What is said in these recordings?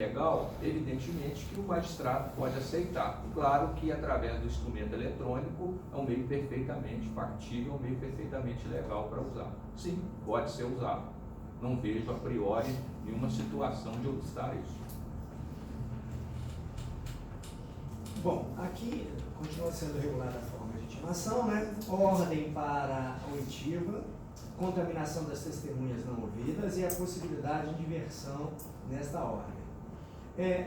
legal, evidentemente que o magistrado pode aceitar. Claro que através do instrumento eletrônico é um meio perfeitamente factível, um meio perfeitamente legal para usar. Sim, pode ser usado. Não vejo a priori nenhuma situação de obstar isso. Bom, aqui continua sendo regulada a forma de intimação, né? Ordem para a oitiva, contaminação das testemunhas não ouvidas e a possibilidade de inversão nesta ordem.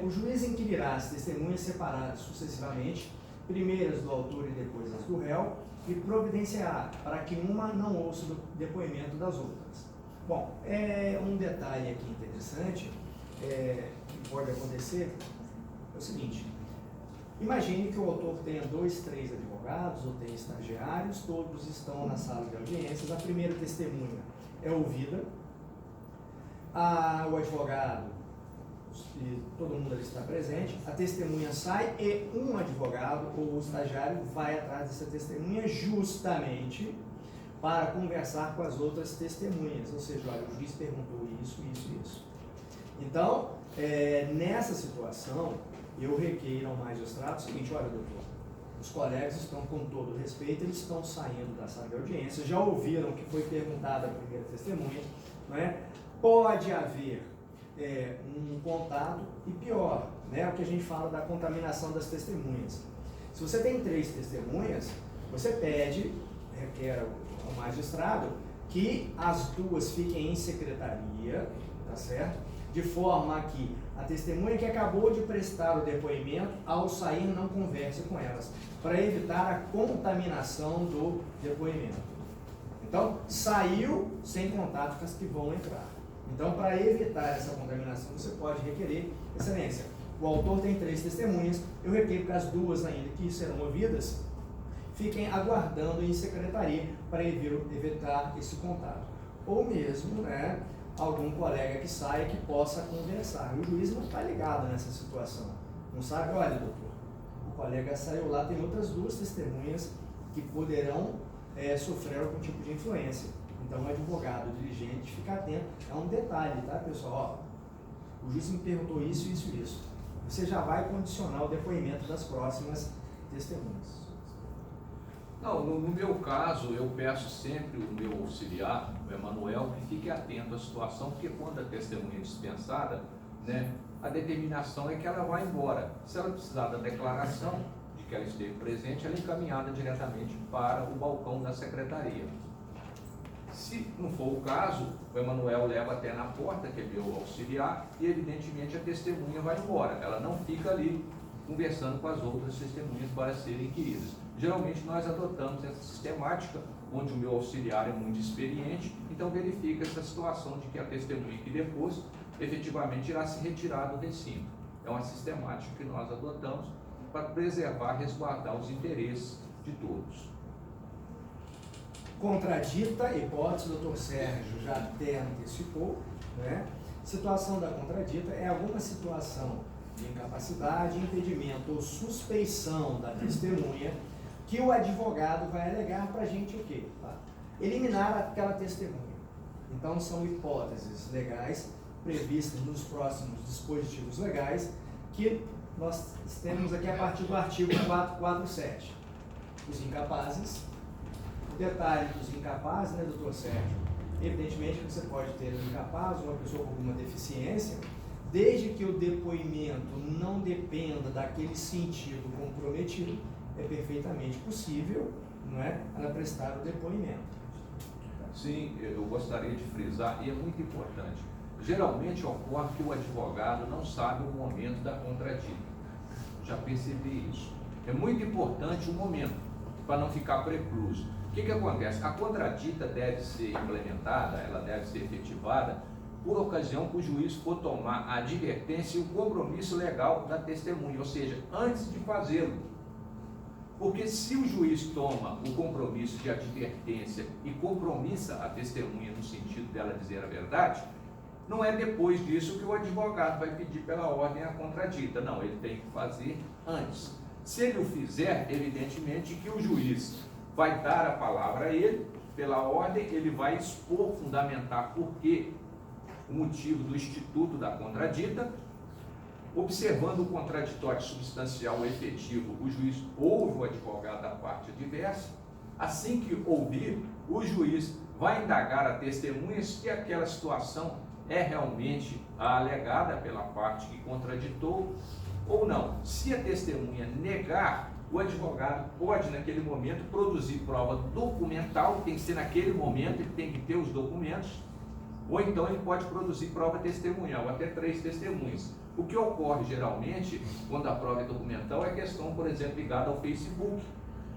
O juiz inquirirá as testemunhas separadas sucessivamente, primeiras do autor e depois as do réu, e providenciará para que uma não ouça o depoimento das outras. Bom, um detalhe aqui interessante que pode acontecer é o seguinte: imagine que o autor tenha 2, 3 advogados ou tenha estagiários, todos estão na sala de audiências, a primeira testemunha é ouvida, o advogado e todo mundo ali está presente, a testemunha sai e um advogado ou estagiário vai atrás dessa testemunha justamente para conversar com as outras testemunhas, ou seja, olha, o juiz perguntou isso. Então, nessa situação, eu requeiro ao magistrado o seguinte: olha, doutor, os colegas estão, com todo respeito, eles estão saindo da sala de audiência, já ouviram que foi perguntada a primeira testemunha, não é? Pode haver um contato e pior, né, o que a gente fala da contaminação das testemunhas. Se você tem 3 testemunhas, você requer ao magistrado que as 2 fiquem em secretaria, tá certo? De forma que a testemunha que acabou de prestar o depoimento, ao sair, não converse com elas, para evitar a contaminação do depoimento. Então, saiu sem contato com as que vão entrar. Então, para evitar essa contaminação, você pode requerer: excelência, o autor tem 3 testemunhas, eu requeiro que as 2 ainda que serão ouvidas fiquem aguardando em secretaria para evitar esse contato. Ou mesmo, né, algum colega que saia que possa conversar. O juiz não está ligado nessa situação. Não sabe: olha, doutor, o colega saiu lá, tem outras 2 testemunhas que poderão sofrer algum tipo de influência. Então, o advogado, o diligente, fica atento. É um detalhe, tá, pessoal? Ó, o juiz me perguntou isso. Você já vai condicionar o depoimento das próximas testemunhas. Não, no meu caso, eu peço sempre o meu auxiliar, o Emanuel, que fique atento à situação, porque quando a testemunha é dispensada, né, a determinação é que ela vai embora. Se ela precisar da declaração de que ela esteve presente, ela é encaminhada diretamente para o balcão da secretaria. Se não for o caso, o Emanuel leva até na porta, que é meu auxiliar, e evidentemente a testemunha vai embora. Ela não fica ali conversando com as outras testemunhas para serem inquiridas. Geralmente nós adotamos essa sistemática, onde o meu auxiliar é muito experiente, então verifica essa situação de que a testemunha que depois efetivamente irá se retirar do recinto. É uma sistemática que nós adotamos para preservar, resguardar os interesses de todos. Contradita a hipótese, o doutor Sérgio já até antecipou, né? Situação da contradita é alguma situação de incapacidade, impedimento ou suspeição da testemunha que o advogado vai alegar para a gente o quê? Tá? Eliminar aquela testemunha. Então, são hipóteses legais previstas nos próximos dispositivos legais que nós temos aqui a partir do artigo 447. Os incapazes. O detalhe dos incapazes, né, doutor Sérgio? Evidentemente que você pode ter um incapaz, uma pessoa com alguma deficiência, desde que o depoimento não dependa daquele sentido comprometido, é perfeitamente possível, não é, ela prestar o depoimento. Sim, eu gostaria de frisar, e é muito importante. Geralmente ocorre que o advogado não sabe o momento da contradita. Já percebi isso. É muito importante o momento, para não ficar precluso. O que acontece? A contradita deve ser implementada, ela deve ser efetivada por ocasião que o juiz for tomar a advertência e o compromisso legal da testemunha, ou seja, antes de fazê-lo. Porque se o juiz toma o compromisso de advertência e compromissa a testemunha no sentido dela dizer a verdade, não é depois disso que o advogado vai pedir pela ordem a contradita. Não, ele tem que fazer antes. Se ele o fizer, evidentemente que o juiz vai dar a palavra a ele, pela ordem, ele vai expor, fundamentar por que o motivo do instituto da contradita, Observando o contraditório substancial ou efetivo, o juiz ouve o advogado da parte adversa. Assim que ouvir, o juiz vai indagar a testemunha se aquela situação é realmente a alegada pela parte que contraditou ou não. Se a testemunha negar, o advogado pode, naquele momento, produzir prova documental, tem que ser naquele momento, ele tem que ter os documentos, ou então ele pode produzir prova testemunhal, até 3 testemunhas. O que ocorre geralmente, quando a prova é documental, é questão, por exemplo, ligada ao Facebook,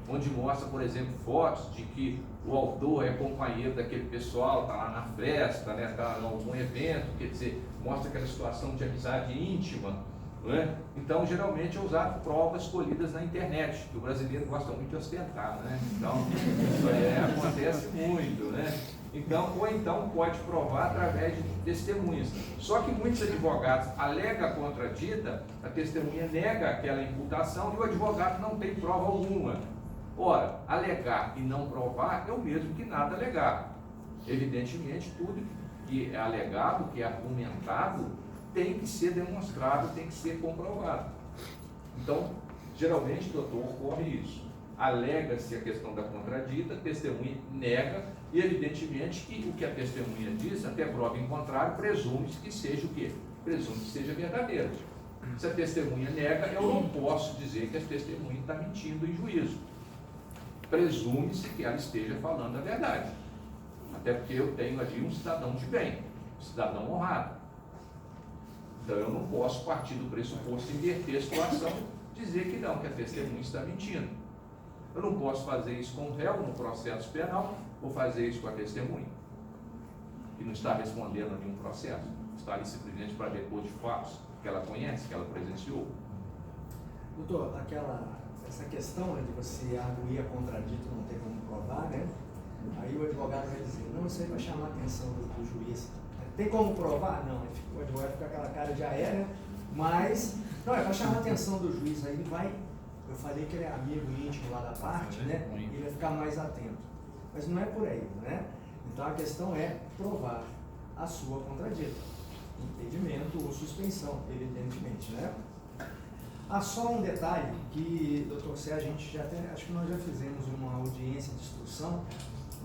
onde mostra, por exemplo, fotos de que o autor é companheiro daquele pessoal, está lá na festa, né, está em algum evento, quer dizer, mostra aquela situação de amizade íntima, não é? Então, geralmente é usado provas colhidas na internet, que o brasileiro gosta muito de ostentar, né? Então, isso acontece muito, né? Então, ou então pode provar através de testemunhas. Só que muitos advogados alegam a contradita, a testemunha nega aquela imputação e o advogado não tem prova alguma. Ora, alegar e não provar é o mesmo que nada alegar. Evidentemente, tudo que é alegado, que é argumentado, tem que ser demonstrado, tem que ser comprovado. Então, geralmente, doutor, ocorre isso. Alega-se a questão da contradita, a testemunha nega, e evidentemente que o que a testemunha diz, até prova em contrário, presume-se que seja o quê? Presume que seja verdadeiro. Se a testemunha nega, eu não posso dizer que a testemunha está mentindo em juízo. Presume-se que ela esteja falando a verdade. Até porque eu tenho ali um cidadão de bem, um cidadão honrado. Então eu não posso partir do pressuposto, inverter a situação, dizer que não, que a testemunha está mentindo. Eu não posso fazer isso com o réu no processo penal, ou fazer isso com a testemunha, que não está respondendo a nenhum processo, está ali simplesmente para depor de fatos que ela conhece, que ela presenciou. Doutor, essa questão, né, de você arguir a contradito, não ter como provar, né? Aí o advogado vai dizer, não, isso aí vai chamar a atenção do juiz. Tem como provar? Não, o advogado fica com aquela cara, já é, né? Mas, não, é para chamar a atenção do juiz, aí ele vai, eu falei que ele é amigo íntimo lá da parte, né? Ele vai ficar mais atento. Mas não é por aí, né? Então a questão é provar a sua contradita. Impedimento ou suspensão, evidentemente, né? Há só um detalhe que, doutor Sérgio, a gente já tem, acho que nós já fizemos uma audiência de instrução,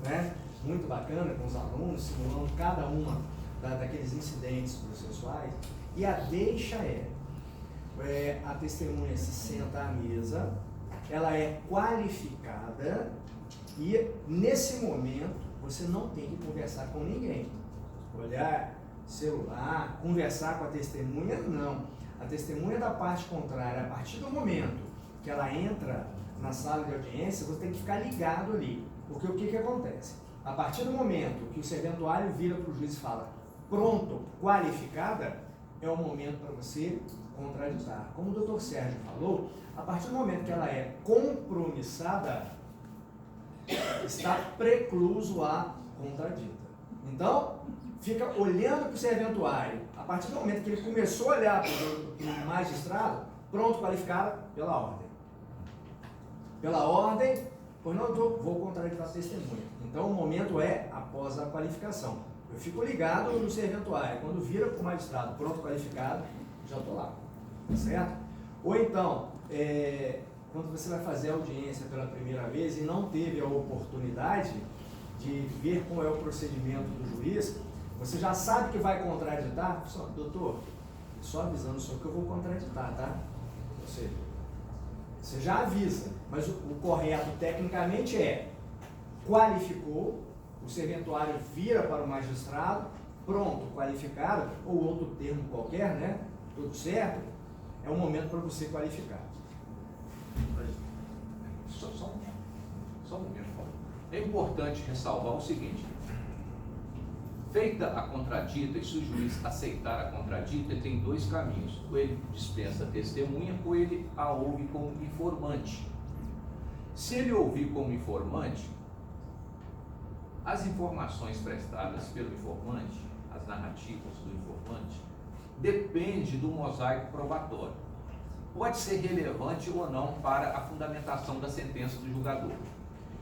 né? Muito bacana com os alunos, simulando cada uma daqueles incidentes processuais, e a deixa a testemunha se senta à mesa, ela é qualificada e nesse momento você não tem que conversar com ninguém, olhar celular, conversar com a testemunha, não. A testemunha da parte contrária, a partir do momento que ela entra na sala de audiência, você tem que ficar ligado ali, porque o que acontece? A partir do momento que o serventuário vira para o juiz e fala, pronto, qualificada, é o momento para você contraditar. Como o doutor Sérgio falou, a partir do momento que ela é compromissada, está precluso a contradita. Então, fica olhando para o serventuário. A partir do momento que ele começou a olhar para o magistrado, pronto, qualificada pela ordem. Pela ordem, pois não, vou contraditar a testemunha. Então, o momento é após a qualificação. Eu fico ligado no serventuário. Quando vira para o magistrado, pronto, qualificado, já estou lá. Certo? Ou então, quando você vai fazer a audiência pela primeira vez e não teve a oportunidade de ver qual é o procedimento do juiz, você já sabe que vai contraditar, só, doutor, só avisando o senhor que eu vou contraditar, tá? Você já avisa, mas o correto tecnicamente é qualificou, o serventuário vira para o magistrado, pronto, qualificado, ou outro termo qualquer, né? Tudo certo, é o momento para você qualificar. Só um momento, Paulo. É importante ressalvar o seguinte: feita a contradita, e se o juiz aceitar a contradita, ele tem 2 caminhos. Ou ele dispensa a testemunha, ou ele a ouve como informante. Se ele ouvir como informante, as informações prestadas pelo informante, as narrativas do informante, depende do mosaico probatório. Pode ser relevante ou não para a fundamentação da sentença do julgador.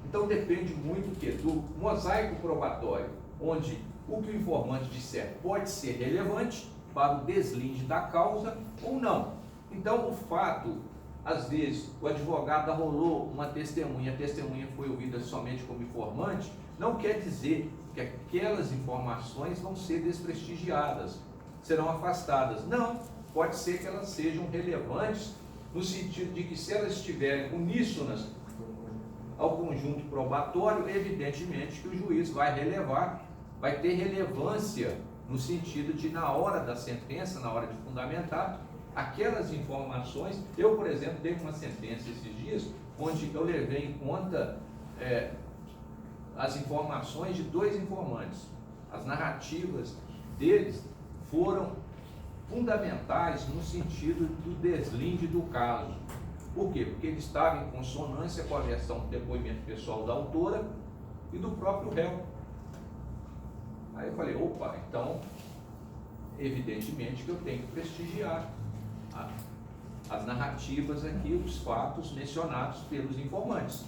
Então depende muito do mosaico probatório, onde o que o informante disser pode ser relevante para o deslinde da causa ou não. Então, o fato, às vezes, o advogado arrolou uma testemunha, a testemunha foi ouvida somente como informante, não quer dizer que aquelas informações vão ser desprestigiadas, serão afastadas. Não, pode ser que elas sejam relevantes no sentido de que, se elas estiverem uníssonas ao conjunto probatório, evidentemente que o juiz vai relevar, vai ter relevância no sentido de, na hora da sentença, na hora de fundamentar, aquelas informações. Eu, por exemplo, dei uma sentença esses dias, onde eu levei em conta as informações de 2 informantes. As narrativas deles foram fundamentais no sentido do deslinde do caso. Por quê? Porque ele estava em consonância com a versão do depoimento pessoal da autora e do próprio réu. Aí eu falei, opa, então, evidentemente que eu tenho que prestigiar as narrativas aqui, os fatos mencionados pelos informantes.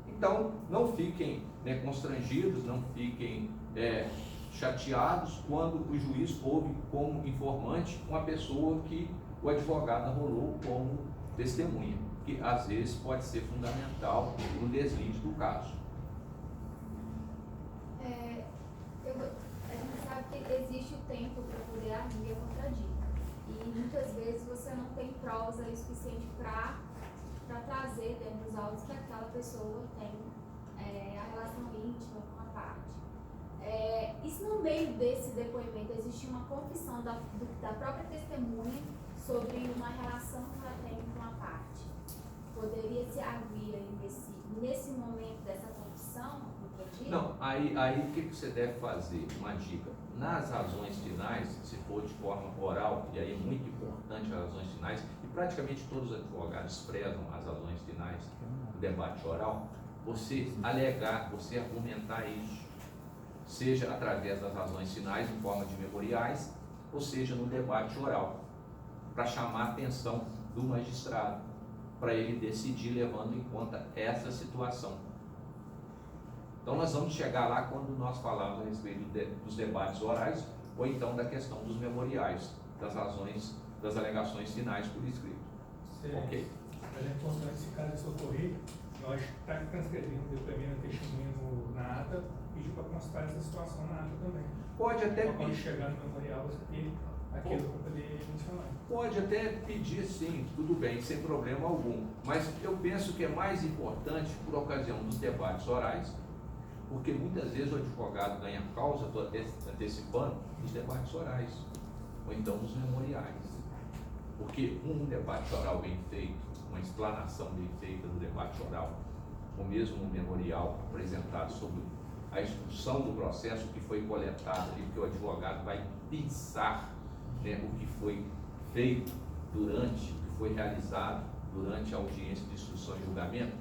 Então, não fiquem constrangidos, não fiquem chateados quando o juiz ouve como informante uma pessoa que o advogado arrolou como testemunha, que às vezes pode ser fundamental no deslinde do caso. A gente sabe que existe o tempo para poder arguir a contradita, e muitas vezes você não tem provas aí suficiente para trazer dentro dos autos que aquela pessoa tem a relação íntima com a parte. E se no meio desse depoimento existe uma confissão da própria testemunha sobre uma relação que ela tem com a parte, poderia se arguir aí nesse momento dessa confissão? Não, aí o que você deve fazer? Uma dica: nas razões finais, se for de forma oral, e aí é muito importante as razões finais, e praticamente todos os advogados prezam as razões finais do debate oral, você alegar, você argumentar isso, seja através das razões finais em forma de memoriais, ou seja no debate oral, para chamar a atenção do magistrado, para ele decidir levando em conta essa situação. Então nós vamos chegar lá quando nós falarmos a respeito dos debates orais, ou então da questão dos memoriais, das razões, das alegações finais por escrito. Ok? Mas é importante, se caso isso ocorrer, nós transcrevemos o depoimento testemunho na ata, pedir para constar essa situação na ata também. Pode até quando pedir. Chegar no memorial, você tem aquilo para poder mencionar. Pode até pedir, sim, tudo bem, sem problema algum. Mas eu penso que é mais importante, por ocasião dos debates orais, porque muitas vezes o advogado ganha causa, estou antecipando, nos debates orais, ou então nos memoriais. Porque um debate oral bem feito, uma explanação bem feita do debate oral, ou mesmo um memorial apresentado sobre a instrução do processo que foi coletado ali, porque o advogado vai pensar o que foi feito durante, o que foi realizado durante a audiência de instrução e julgamento.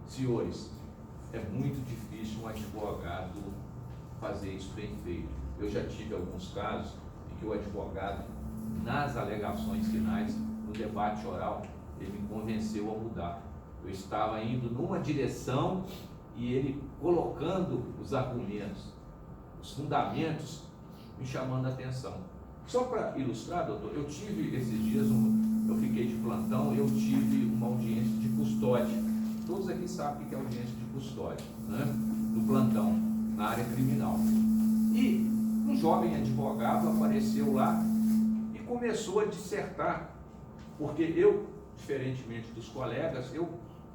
Senhores, é muito difícil um advogado fazer isso bem feito. Eu já tive alguns casos em que o advogado, nas alegações finais, no debate oral, ele me convenceu a mudar. Eu estava indo numa direção e ele colocando os argumentos, os fundamentos, me chamando a atenção. Só para ilustrar, doutor, eu tive esses dias, eu fiquei de plantão, eu tive uma audiência de custódia. Todos aqui sabem o que é audiência de custódia, né? No plantão, na área criminal. E um jovem advogado apareceu lá e começou a dissertar, porque eu, diferentemente dos colegas, eu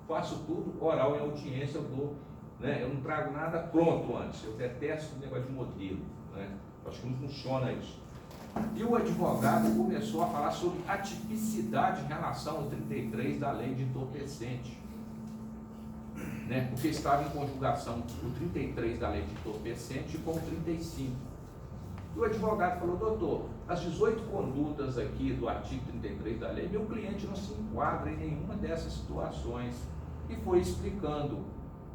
faço tudo oral em audiência, eu não trago nada pronto antes, eu detesto o negócio de modelo, né? Acho que não funciona isso. E o advogado começou a falar sobre atipicidade em relação ao 33 da lei de entorpecente, porque estava em conjugação o 33 da lei de entorpecente com o 35. E o advogado falou: doutor, as 18 condutas aqui do artigo 33 da lei, meu cliente não se enquadra em nenhuma dessas situações. E foi explicando.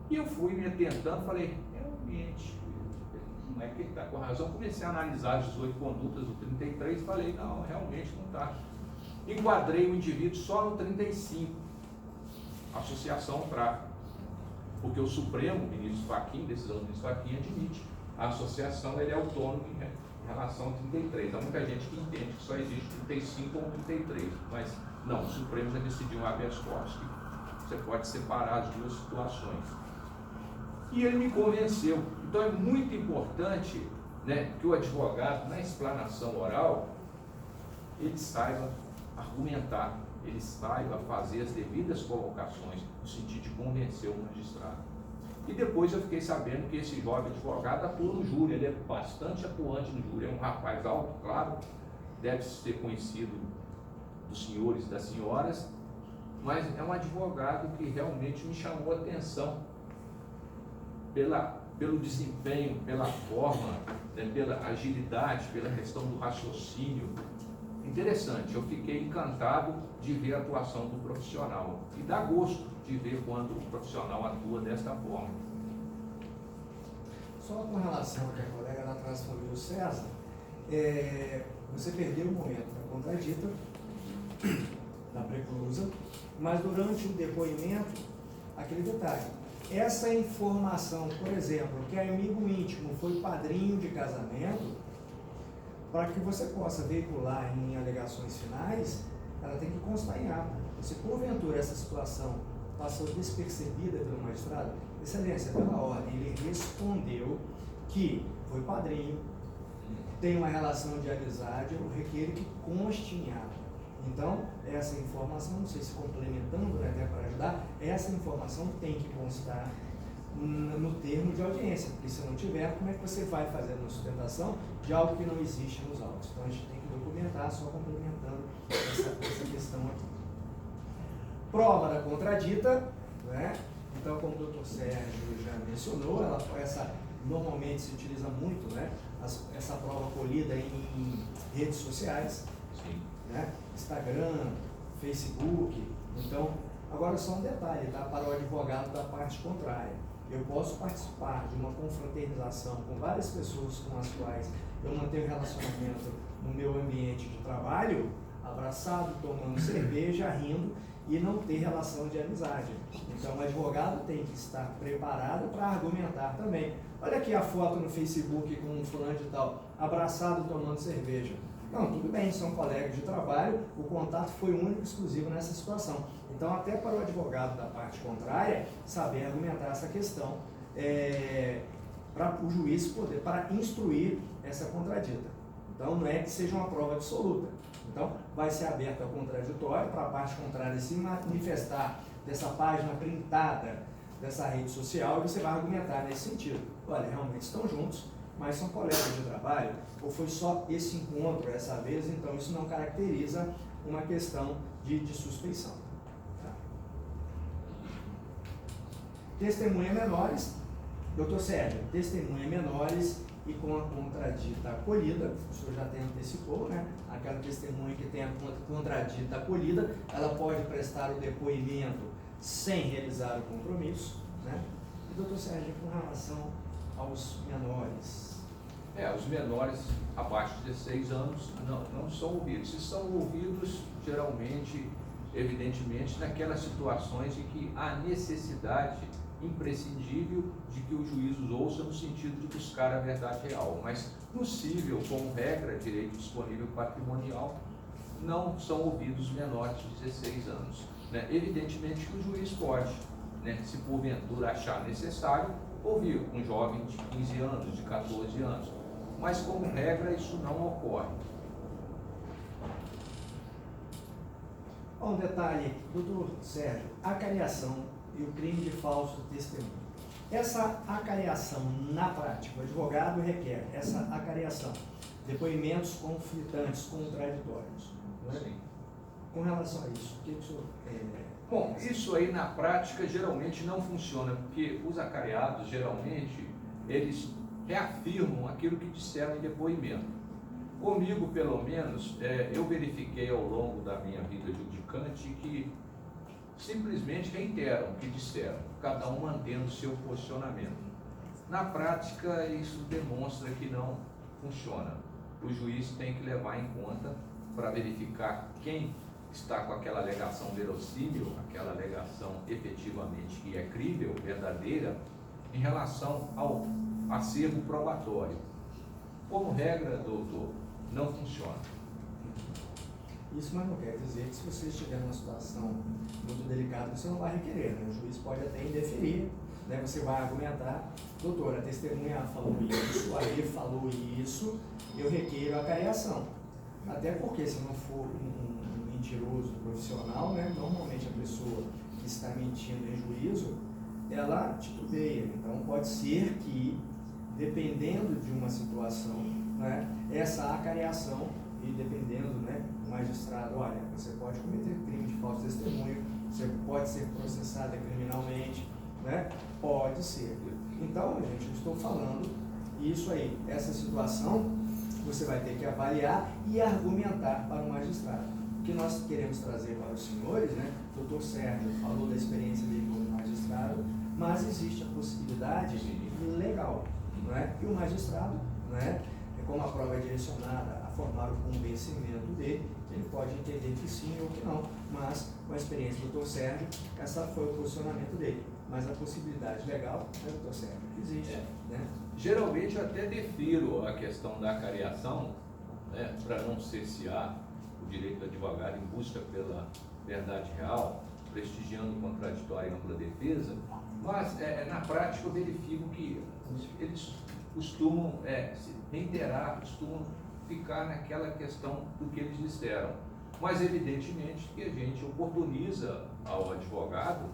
E eu fui me atentando, falei, realmente, não é que ele está com razão. Comecei a analisar as 18 condutas do 33 e falei, não, realmente não está. Enquadrei o indivíduo só no 35, associação ao tráfico. Porque o Supremo, o ministro Fachin, decisão do ministro Fachin, admite a associação, ele é autônomo em relação a 33. Há muita gente que entende que só existe 35 ou 33, mas não, o Supremo já decidiu um habeas corpus que você pode separar as duas situações. E ele me convenceu. Então é muito importante, né, que o advogado, na explanação oral, ele saiba argumentar, ele saiba fazer as devidas colocações no sentido de convencer o magistrado. E depois eu fiquei sabendo que esse jovem advogado atua no júri, ele é bastante atuante no júri, é um rapaz alto, claro, deve ser conhecido dos senhores e das senhoras, mas é um advogado que realmente me chamou a atenção pelo desempenho, pela forma, né, pela agilidade, pela questão do raciocínio. Interessante, eu fiquei encantado de ver a atuação do profissional e dá gosto de ver quando o profissional atua desta forma. Só com relação ao que a colega lá atrás falou, o César, você perdeu o momento da contradita, da preclusa, mas durante o depoimento, aquele detalhe, essa informação, por exemplo, que amigo íntimo foi padrinho de casamento, para que você possa veicular em alegações finais, ela tem que constar em ata. Se porventura essa situação passou despercebida pelo magistrado, excelência, pela ordem, ele respondeu que foi padrinho, tem uma relação de amizade, eu requeiro que conste em ata. Então, essa informação, não sei se complementando, né, até para ajudar, essa informação tem que constar no termo de audiência, porque se não tiver, como é que você vai fazer a sustentação de algo que não existe nos autos? Então a gente tem que documentar, só complementando essa questão aqui. Prova da contradita, né? Então, como o doutor Sérgio já mencionou, normalmente se utiliza muito, né, essa prova colhida em redes sociais, Sim. né? Instagram, Facebook. Então, agora só um detalhe, tá? Para o advogado da parte contrária. Eu posso participar de uma confraternização com várias pessoas com as quais eu mantenho relacionamento no meu ambiente de trabalho, abraçado, tomando cerveja, rindo, e não ter relação de amizade. Então o advogado tem que estar preparado para argumentar também. Olha aqui a foto no Facebook com um fulano de tal, abraçado, tomando cerveja. Não, tudo bem, são colegas de trabalho, o contato foi único e exclusivo nessa situação. Então, até para o advogado da parte contrária, saber argumentar essa questão, para o juiz poder, para instruir essa contradita. Então, não é que seja uma prova absoluta. Então, vai ser aberto ao contraditório, para a parte contrária se manifestar dessa página printada dessa rede social, e você vai argumentar nesse sentido. Olha, realmente estão juntos, mas são colegas de trabalho, ou foi só esse encontro essa vez, então isso não caracteriza uma questão de suspeição. Tá? Testemunha menores, doutor Sérgio, testemunha menores e com a contradita acolhida, o senhor já até antecipou, né? Aquela testemunha que tem a contradita acolhida, ela pode prestar o depoimento sem realizar o compromisso, né? E doutor Sérgio, com relação aos menores? Os menores abaixo de 16 anos não são ouvidos. Se são ouvidos, geralmente, evidentemente, naquelas situações em que há necessidade imprescindível de que o juiz os ouça no sentido de buscar a verdade real. Mas possível, como regra, direito disponível patrimonial, não são ouvidos menores de 16 anos. Né? Evidentemente que o juiz pode, né, se porventura achar necessário, ouvir um jovem de 15 anos, de 14 anos. Mas, como regra, isso não ocorre. Um detalhe, doutor Sérgio, acariação e o crime de falso testemunho. Essa acariação, na prática, o advogado requer essa acariação, depoimentos conflitantes, contraditórios. Não é? Sim. Com relação a isso, o que o senhor... Bom, isso aí na prática geralmente não funciona, porque os acariados, geralmente, eles reafirmam aquilo que disseram em depoimento. Comigo, pelo menos, eu verifiquei ao longo da minha vida judicante que simplesmente reiteram o que disseram, cada um mantendo seu posicionamento. Na prática, isso demonstra que não funciona. O juiz tem que levar em conta para verificar quem está com aquela alegação verossímil, aquela alegação efetivamente que é crível, verdadeira, em relação ao acervo probatório. Como regra, doutor, não funciona. Isso, mas não quer dizer que se você estiver numa situação muito delicada, você não vai requerer, né? O juiz pode até indeferir, né? Você vai argumentar, doutor, a testemunha falou isso, a ele falou isso, eu requeiro a cariação. Até porque se não for um mentiroso profissional, né? Normalmente a pessoa que está mentindo em juízo, ela titubeia. Então pode ser que, dependendo de uma situação, né? Essa acariação, e dependendo, né, do magistrado, olha, você pode cometer crime de falso testemunho, você pode ser processada criminalmente, né? Pode ser. Então, gente, eu estou falando isso aí, essa situação, você vai ter que avaliar e argumentar para o magistrado. O que nós queremos trazer para os senhores, né? O doutor Sérgio falou da experiência dele como magistrado, mas existe a possibilidade legal, não é? E o magistrado, não é? Como a prova é direcionada a formar o convencimento dele, ele pode entender que sim ou que não, mas com a experiência do doutor Sérgio, essa foi o posicionamento dele. Mas a possibilidade legal, né, doutor Sérgio, existe. Né? Geralmente eu até defiro a questão da acariação, né, para não cercear o direito do advogado em busca pela verdade real, prestigiando o contraditório e ampla defesa, mas na prática eu verifico que eles costumam se reiterar, costumam ficar naquela questão do que eles disseram. Mas evidentemente que a gente oportuniza ao advogado,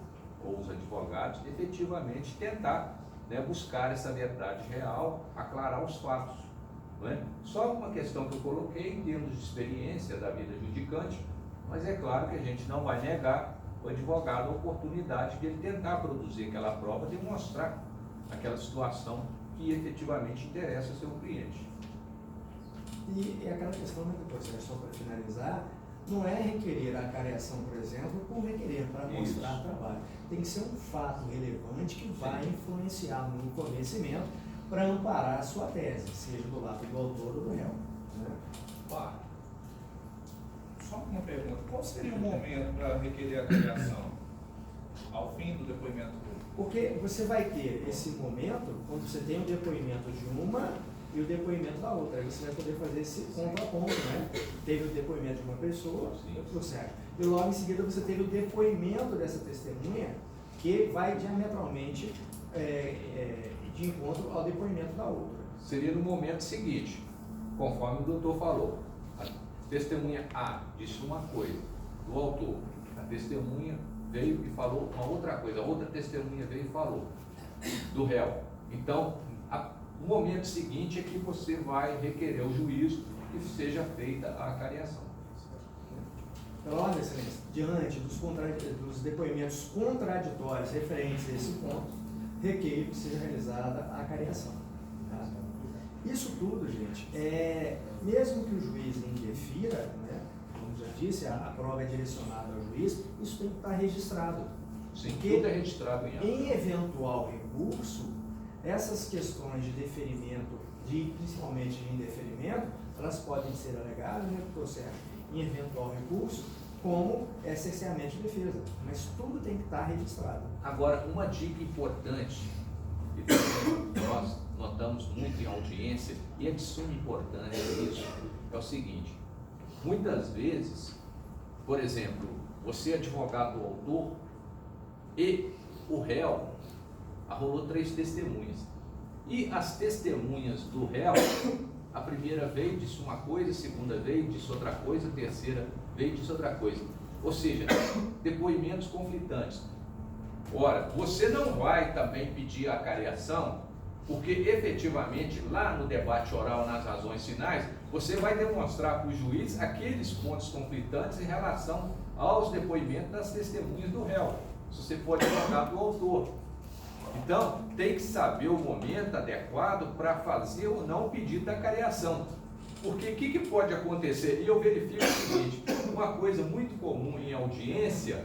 ou os advogados, efetivamente tentar, né, buscar essa verdade real, aclarar os fatos. Não é? Só uma questão que eu coloquei em termos de experiência da vida judicante, mas é claro que a gente não vai negar o advogado a oportunidade de ele tentar produzir aquela prova, demonstrar aquela situação que efetivamente interessa ao seu cliente. E aquela questão, né, doutor Sérgio, só para finalizar, não é requerer a acariação, por exemplo, por requerer para mostrar trabalho. Tem que ser um fato relevante que vai influenciar no convencimento para amparar a sua tese, seja do lado do autor ou do réu. Né? Só uma pergunta, qual seria o momento para requerer a acariação? Ao fim do depoimento dele? Porque você vai ter esse momento, quando você tem o depoimento de uma e o depoimento da outra, aí você vai poder fazer esse contraponto, né? Teve o depoimento de uma pessoa, e logo em seguida você teve o depoimento dessa testemunha, que vai diametralmente de encontro ao depoimento da outra. Seria no momento seguinte, conforme o doutor falou, a testemunha A disse uma coisa do autor, a testemunha veio e falou uma outra coisa, a outra testemunha veio e falou do réu. Então, o momento seguinte é que você vai requerer o juízo que seja feita a acariação. Então, excelência, diante dos depoimentos contraditórios referentes a esse ponto, requeiro que seja realizada a acariação. Tá? Isso tudo, gente, mesmo que o juiz indefira, né, como já disse, a prova é direcionada ao juiz, isso tem que estar registrado. Sim, tudo é registrado em eventual recurso, essas questões de deferimento, principalmente de indeferimento, elas podem ser alegadas, né, doutor Sérgio, em eventual recurso, como cerceamento de defesa. Mas tudo tem que estar registrado. Agora, uma dica importante, que nós notamos muito em audiência, e é de suma importância isso, é o seguinte: muitas vezes, por exemplo, você é advogado do autor e o réu arrolou 3 testemunhas. E as testemunhas do réu, a primeira veio, disse uma coisa, a segunda veio, disse outra coisa, a terceira veio, disse outra coisa. Ou seja, depoimentos conflitantes. Ora, você não vai também pedir a acariação, porque efetivamente lá no debate oral, nas razões finais, você vai demonstrar para o juiz aqueles pontos conflitantes em relação aos depoimentos das testemunhas do réu. Se você pode colocar do autor. Então, tem que saber o momento adequado para fazer ou não o pedido da acariação. Porque o que pode acontecer? E eu verifico o seguinte: uma coisa muito comum em audiência,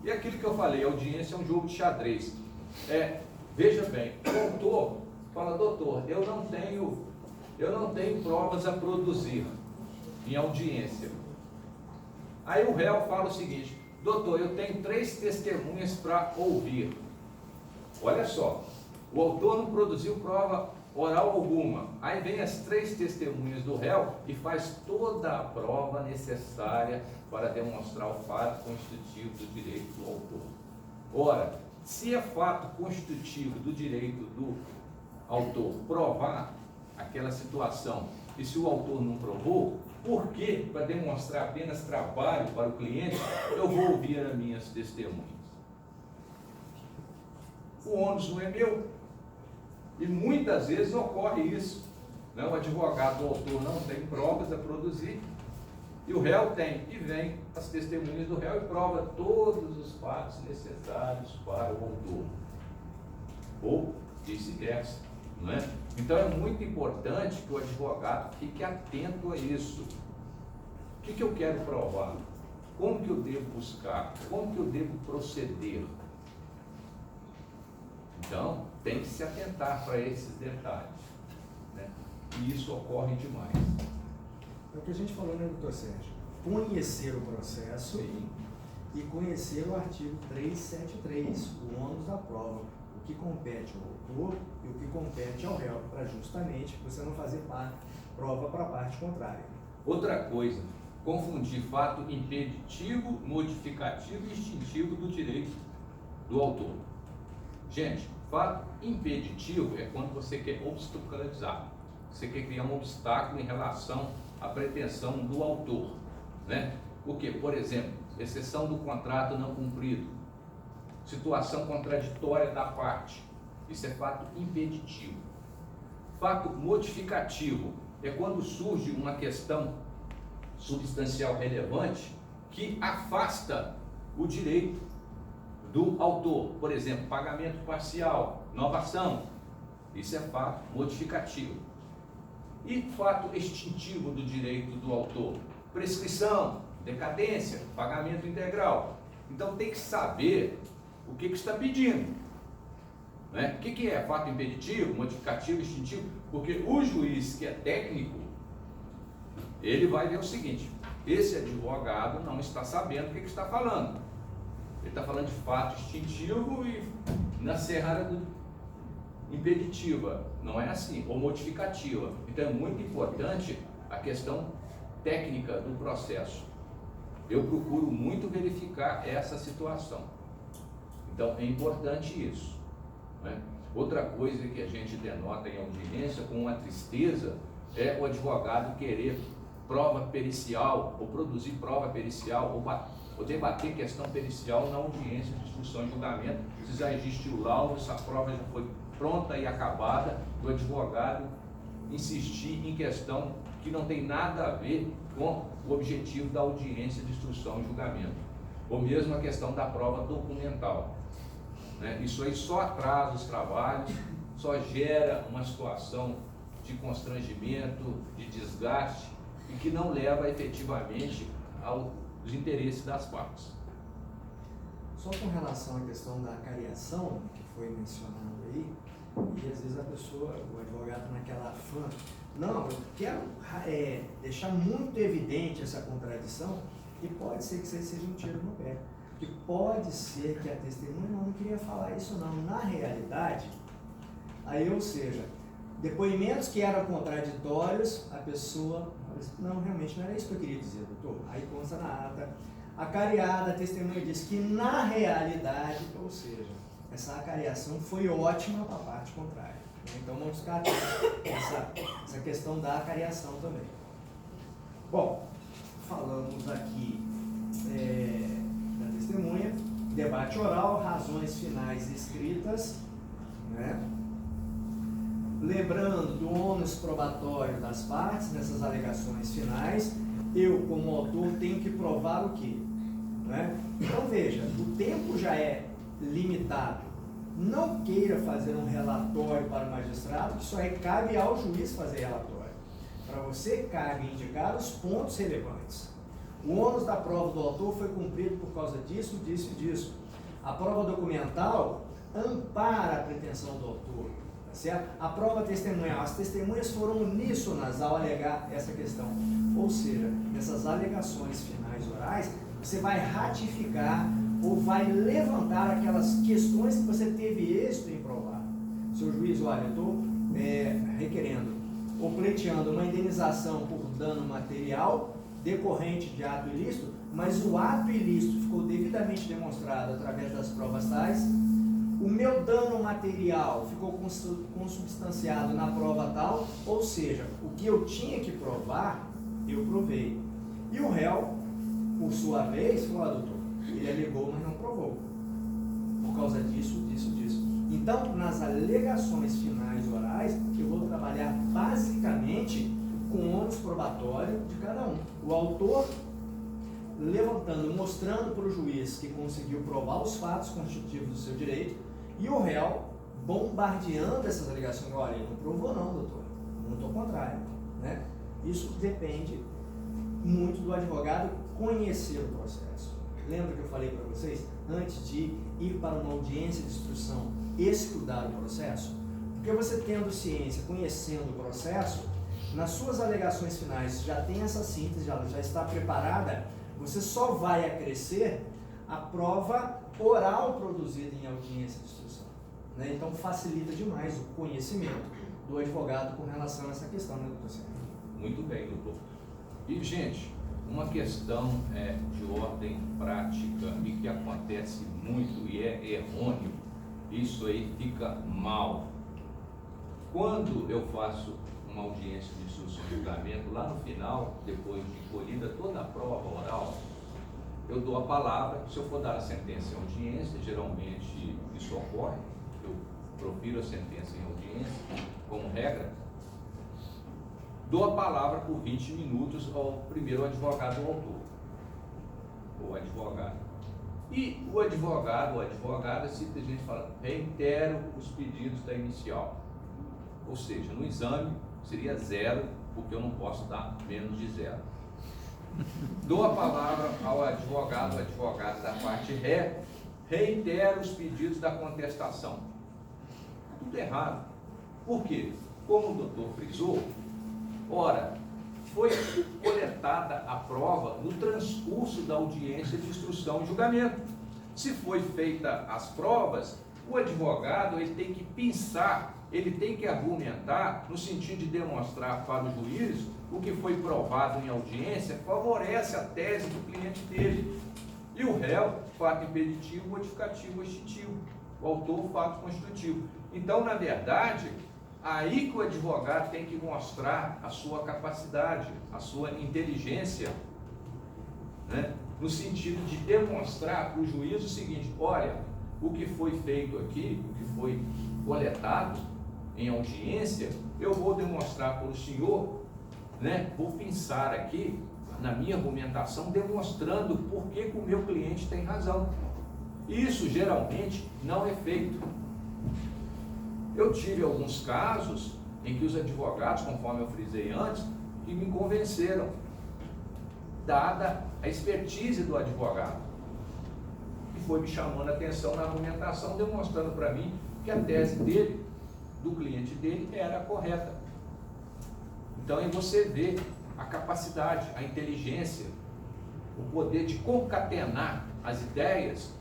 e aquilo que eu falei, audiência é um jogo de xadrez. Veja bem, o autor fala: doutor, eu não tenho provas a produzir em audiência. Aí o réu fala o seguinte: doutor, eu tenho 3 testemunhas para ouvir. Olha só, o autor não produziu prova oral alguma. Aí vem as 3 testemunhas do réu e faz toda a prova necessária para demonstrar o fato constitutivo do direito do autor. Ora, se é fato constitutivo do direito do autor provar aquela situação, e se o autor não provou, por que, para demonstrar apenas trabalho para o cliente, eu vou ouvir as minhas testemunhas? O ônus não é meu. E muitas vezes ocorre isso. Né? O advogado, o autor, não tem provas a produzir, e o réu tem. E vem as testemunhas do réu e prova todos os fatos necessários para o autor. Ou vice-versa. Não é? Então é muito importante que o advogado fique atento a isso. O que eu quero provar? Como que eu devo buscar? Como que eu devo proceder? Então, tem que se atentar para esses detalhes. Né? E isso ocorre demais. É o que a gente falou, né, doutor Sérgio? Conhecer o processo. Sim. E conhecer o artigo 373, o ônus da prova, o que compete ao autor e o que compete ao réu, para justamente você não fazer prova para a parte contrária. Outra coisa, confundir fato impeditivo, modificativo e extintivo do direito do autor. Gente, fato impeditivo é quando você quer obstaculizar, você quer criar um obstáculo em relação à pretensão do autor, né? O que? Por exemplo, exceção do contrato não cumprido, situação contraditória da parte, isso é fato impeditivo. Fato modificativo é quando surge uma questão substancial relevante que afasta o direito do autor, por exemplo, pagamento parcial, novação, isso é fato modificativo. E fato extintivo do direito do autor, prescrição, decadência, pagamento integral. Então tem que saber o que está pedindo, né? O que é fato impeditivo, modificativo, extintivo? Porque o juiz que é técnico, ele vai ver o seguinte: esse advogado não está sabendo o que está falando. Ele está falando de fato extintivo e na seara impeditiva. Não é assim, ou modificativa. Então é muito importante a questão técnica do processo. Eu procuro muito verificar essa situação. Então é importante isso. Né? Outra coisa que a gente denota em audiência com uma tristeza é o advogado querer prova pericial, ou produzir prova pericial, ou debater questão pericial na audiência de instrução e julgamento, se já existe o laudo, essa prova já foi pronta e acabada, o advogado insistir em questão que não tem nada a ver com o objetivo da audiência de instrução e julgamento, ou mesmo a questão da prova documental. Né? Isso aí só atrasa os trabalhos, só gera uma situação de constrangimento, de desgaste, e que não leva efetivamente aos interesses das partes. Só com relação à questão da cariação, que foi mencionado aí, e às vezes a pessoa, o advogado naquela afã, não, eu quero deixar muito evidente essa contradição, e pode ser que isso seja um tiro no pé. E pode ser que a testemunha não queria falar isso não. Na realidade, aí, ou seja, depoimentos que eram contraditórios, a pessoa não, realmente não era isso que eu queria dizer, doutor. Aí consta na ata, a cariada, a testemunha diz que na realidade, ou seja, essa acariação foi ótima para a parte contrária. Então vamos ficar atentos essa questão da acariação também. Bom, falamos aqui da testemunha, debate oral, razões finais escritas, né? Lembrando do ônus probatório das partes, nessas alegações finais, eu, como autor, tenho que provar o quê? Né? Então veja, o tempo já é limitado. Não queira fazer um relatório para o magistrado, que só cabe ao juiz fazer relatório. Para você, cabe indicar os pontos relevantes. O ônus da prova do autor foi cumprido por causa disso, disso e disso. A prova documental ampara a pretensão do autor. Certo? A prova testemunhal, as testemunhas foram uníssonas ao alegar essa questão. Ou seja, nessas alegações finais orais, você vai ratificar ou vai levantar aquelas questões que você teve êxito em provar. Seu juiz, olha, eu estou requerendo ou pleiteando uma indenização por dano material decorrente de ato ilícito, mas o ato ilícito ficou devidamente demonstrado através das provas tais, o meu dano material ficou consubstanciado na prova tal, ou seja, o que eu tinha que provar, eu provei. E o réu, por sua vez, falou: doutor, ele alegou, mas não provou, por causa disso. Então, nas alegações finais orais, eu vou trabalhar basicamente com o ônus probatório de cada um. O autor levantando, mostrando para o juiz que conseguiu provar os fatos constitutivos do seu direito, e o réu bombardeando essas alegações. Olha, ele não provou não, doutor, muito ao contrário, né? Isso depende muito do advogado conhecer o processo. Lembra que eu falei para vocês, antes de ir para uma audiência de instrução, estudar o processo? Porque você tendo ciência, conhecendo o processo, nas suas alegações finais já tem essa síntese, ela já está preparada, você só vai acrescer a prova oral produzida em audiência de instrução, né? Então facilita demais o conhecimento do advogado com relação a essa questão, né, doutor Sérgio? Muito bem, doutor. E, gente, uma questão de ordem prática e que acontece muito e é errôneo, isso aí fica mal. Quando eu faço uma audiência de instrução e julgamento, lá no final, depois de colhida toda a prova oral, eu dou a palavra. Se eu for dar a sentença em audiência, geralmente isso ocorre, eu profiro a sentença em audiência, como regra, dou a palavra por 20 minutos ao primeiro advogado ou autor, ou advogado. E o advogado ou advogada simplesmente fala: reitero os pedidos da inicial. Ou seja, no exame seria 0, porque eu não posso dar menos de 0. Dou a palavra ao advogado ou advogada da parte ré, reitero os pedidos da contestação. Tudo errado. Por quê? Como o doutor frisou, ora, foi coletada a prova no transcurso da audiência de instrução e julgamento. Se foi feita as provas, o advogado ele tem que pensar, ele tem que argumentar no sentido de demonstrar para o juiz o que foi provado em audiência favorece a tese do cliente dele. E o réu, fato impeditivo, modificativo, extintivo. O autor, fato constitutivo. Então, na verdade, aí que o advogado tem que mostrar a sua capacidade, a sua inteligência, né? No sentido de demonstrar para o juiz o seguinte: olha, o que foi feito aqui, o que foi coletado em audiência, eu vou demonstrar para o senhor, né? Vou pensar aqui na minha argumentação, demonstrando por que o meu cliente tem razão. Isso geralmente não é feito. Eu tive alguns casos em que os advogados, conforme eu frisei antes, que me convenceram, dada a expertise do advogado, que foi me chamando a atenção na argumentação, demonstrando para mim que a tese dele, do cliente dele, era correta. Então aí você vê a capacidade, a inteligência, o poder de concatenar as ideias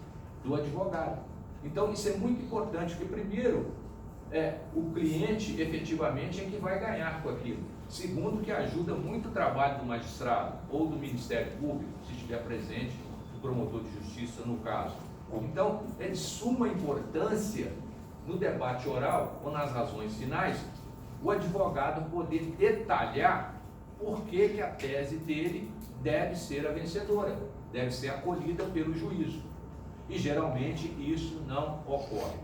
do advogado. Então isso é muito importante, porque primeiro, o cliente efetivamente é que vai ganhar com aquilo. Segundo, que ajuda muito o trabalho do magistrado ou do Ministério Público, se estiver presente, o promotor de justiça no caso. Então, é de suma importância no debate oral ou nas razões finais, o advogado poder detalhar por que a tese dele deve ser a vencedora, deve ser acolhida pelo juízo. E geralmente isso não ocorre.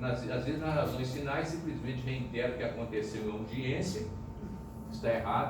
Às vezes nas razões finais simplesmente reitero o que aconteceu em audiência, está errado,